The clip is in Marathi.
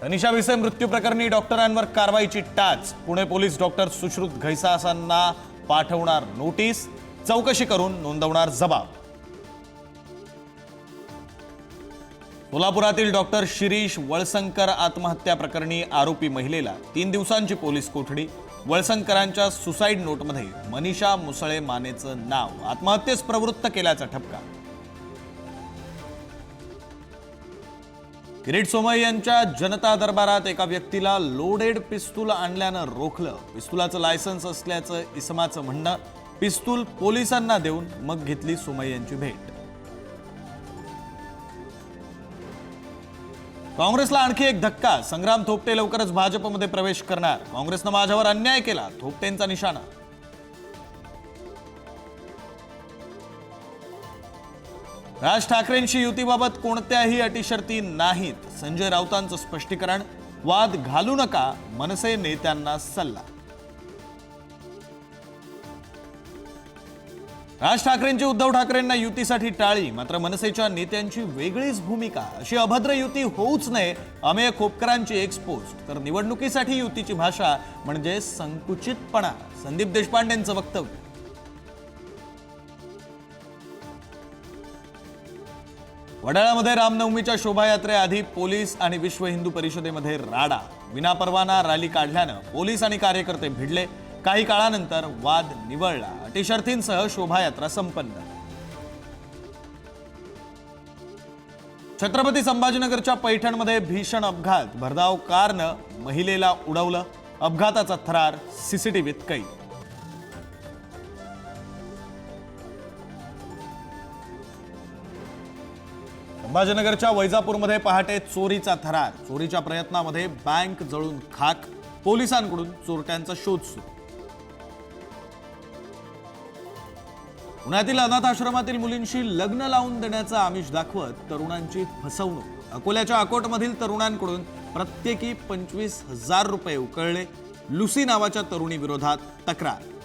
तनिषा भिसे मृत्यू प्रकरणी डॉक्टरांवर कारवाईची टाच। पुणे पोलीस डॉक्टर सुश्रुत घैसासांना पाठवणार नोटीस, चौकशी करून नोंदवणार जबाब। सोलापुरातील डॉक्टर शिरीष वळसंकर आत्महत्या प्रकरणी आरोपी महिलेला 3 दिवसांची पोलीस कोठडी। वळसंकरांच्या सुसाईड नोटमध्ये मनीषा मुसळे मानेचं नाव, आत्महत्येस प्रवृत्त केल्याचा ठपका। किरीट सोमय्या यांच्या जनता दरबारात एका व्यक्तीला लोडेड पिस्तूल आणल्यानं रोखलं। पिस्तुलाचं लायसन्स असल्याचं इसमाचं म्हणणं। पिस्तूल पोलिसांना देऊन मग घेतली सोमय्या यांची भेट। काँग्रेसला आणखी एक धक्का, संग्राम थोपटे लवकरच भाजपमध्ये प्रवेश करणार। काँग्रेसनं माझ्यावर अन्याय केला, थोपटेंचा निशाणा। राज ठाकरेंशी युतीबाबत कोणत्याही अटीशर्ती नाहीत, संजय राऊतांचं स्पष्टीकरण। वाद घालू नका, मनसे नेत्यांना सल्ला। राज ठाकरेंची उद्धव ठाकरेंना युतीसाठी टाळी, मात्र मनसेच्या नेत्यांची वेगळीच भूमिका। अशी अभद्र युती होऊच नये, अमेय खोपकरांची एक्सपोस्ट। तर निवडणुकीसाठी युतीची भाषा म्हणजे संकुचितपणा, संदीप देशपांडेंचं वक्तव्य। वडाळ्यामध्ये रामनवमीच्या शोभायात्रेआधी पोलीस आणि विश्व हिंदू परिषदेमध्ये राडा। विनापरवाना रॅली काढल्यानं पोलीस आणि कार्यकर्ते भिडले। काही काळानंतर वाद निवळला, अटीशर्तींसह शोभायात्रा संपन्न। छत्रपती संभाजीनगरच्या पैठणमध्ये भीषण अपघात, भरधाव कारनं महिलेला उडवलं। अपघाताचा थरार, सीसीटीव्हीत कैद। संभाजीनगरच्या वैजापूरमध्ये पहाटे चोरीचा थरार, चोरीच्या प्रयत्नामध्ये बँक जळून खाक। पोलिसांकडून चोरट्यांचा शोध सुरू। पुण्यातील अनाथ आश्रमातील मुलींशी लग्न लावून देण्याचा आमिष दाखवत तरुणांची फसवणूक। अकोल्याच्या अकोटमधील तरुणांकडून प्रत्येकी 25,000 रुपये उकळले। लुसी नावाच्या तरुणी विरोधात तक्रार।